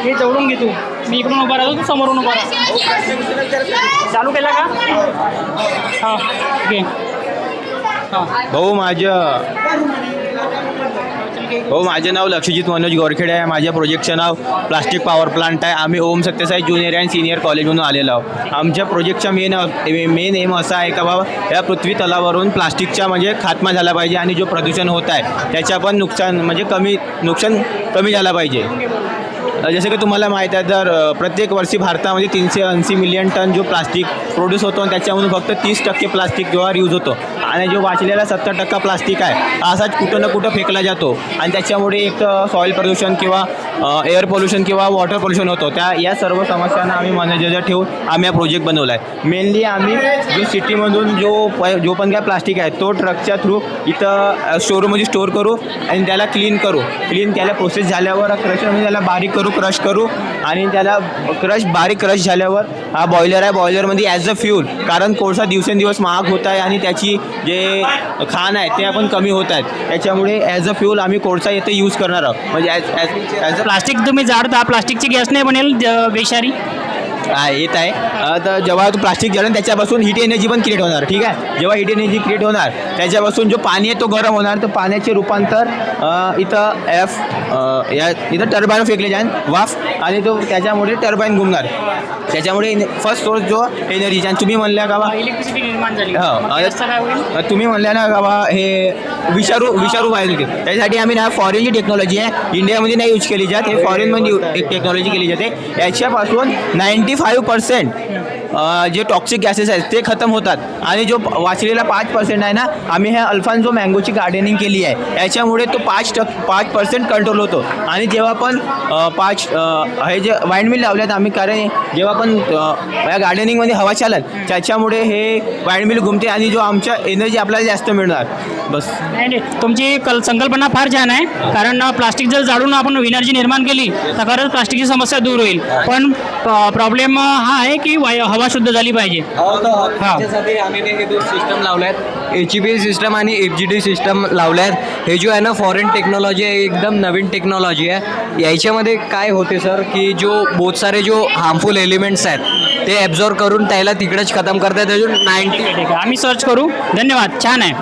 हे जवळून घे तू. मी इकडून उभा राहतो, तू समोरून उभा राहा. चालू केला का? हां घे. हां भाऊ माझे नाव लक्षजित मनोज गोरखेडे आहे. माझ्या प्रोजेक्टचं नाव प्लास्टिक पॉवर प्लांट आहे. आम्ही ओम सत्यसाई ज्युनियर अँड सिनियर कॉलेजमधून आलेलो आहोत. आमच्या प्रोजेक्टचा मेन एम असा आहे का बाबा या पृथ्वी तलावरून प्लास्टिकचा म्हणजे खात्मा झाला पाहिजे आणि जो प्रदूषण होत आहे त्याच्या पण नुकसान कमी झाला पाहिजे. जसं की तुम्हाला माहीत आहे तर प्रत्येक वर्षी भारतामध्ये 380 मिलियन टन जो प्लास्टिक प्रोड्यूस होतो आणि त्याच्यामधून फक्त 30% प्लास्टिक जेव्हा यूज होतो आणि जो वाचलेला 70% प्लास्टिक आहे असाच कुठं ना कुठं फेकला जातो आणि त्याच्यामुळे एक तर सॉईल प्रदूषण किंवा एअर पोल्युशन किंवा वॉटर पोल्युशन होतो. या सर्व समस्यांना आम्ही मनात ठेवून आम्ही हा प्रोजेक्ट बनवला आहे. मेनली आम्ही जो सिटीमधून जो पण काय प्लास्टिक आहे तो ट्रकच्या थ्रू इथं स्टोरमध्ये स्टोअर करू आणि त्याला क्लीन त्याला प्रोसेस झाल्यावर क्रशरमध्ये त्याला बारीक क्रश करू आणि त्याला बारीक क्रश झाल्यावर हा बॉयलर आहे. बॉयलरमध्ये ॲज अ फ्यूल, कारण कोळसा दिवसेंदिवस महाग होत आहे आणि त्याची जे खाण आहे ते आपण कमी होत आहेत, त्याच्यामुळे ॲज अ फ्यूल आम्ही कोळसा येथे यूज करणार आहोत. म्हणजे ॲज अ प्लास्टिक तुम्ही जाळता, प्लास्टिकची गॅस नाही बनेल विषारी येत आहे. तर जेव्हा तो प्लास्टिक जळेल त्याच्यापासून हीट एनर्जी पण क्रिएट होणार. ठीक आहे, जेव्हा हीट एनर्जी क्रिएट होणार त्याच्यापासून जो पाणी आहे तो गरम होणार. तर पाण्याचे रूपांतर इथं टर्बाईन फेकले जाईल वाफ आणि तो त्याच्यामुळे टर्बाईन घुमणार. त्याच्यामुळे फर्स्ट सोर्स जो एनर्जीचा. आणि तुम्ही म्हणल्या का बा इलेक्ट्रिसिटी निर्माण झाली. तुम्ही म्हणल्या ना का बा हे विषारू व्हायला त्यासाठी आम्ही ना फॉरेनची टेक्नॉलॉजी आहे, इंडियामध्ये नाही यूज केली जात. हे फॉरेनमध्ये एक टेक्नॉलॉजी केली जाते. याच्यापासून 95% जे टॉक्सिक गॅसेस आहेत ते खतम होतात आणि जो वाचलेला 5% आहे ना, आम्ही ह्या अल्फान्सो मँगोची गार्डनिंग केली आहे. याच्यामुळे तो 5% कंट्रोल होतो. आणि जेव्हा पण हे जे वाईंड मिल लावल्यात आम्ही, कारण जेव्हा पण या गार्डनिंगमध्ये हवा चालत त्याच्यामुळे हे वाईंड मिल घुमते आणि जो आमच्या एनर्जी आपल्याला जास्त मिळणार. बस. नाही, तुमची संकल्पना फार छान आहे. कारण प्लास्टिक जर जाळून आपण एनर्जी निर्माण केली तर खरंच प्लास्टिकची समस्या दूर होईल. पण प्रॉब्लेम हा आहे की हवा शुद्ध झाली पाहिजे. त्याच्यासाठी आम्ही हे 2 सिस्टम लावले आहेत, HEPA सिस्टम आणि FGD सिस्टम लावले आहेत. हे जो आहे ना फॉरेन टेक्नॉलॉजी आहे, एकदम नवीन टेक्नॉलॉजी आहे. याच्यामध्ये काय होते सर की जो बहुत सारे जो हार्मफुल एलिमेंट्स आहेत ते ॲब्झॉर्ब करून त्याला तिकडेच खतम करतात. अजून 90. ठीक आहे, आम्ही सर्च करू. धन्यवाद, छान आहे.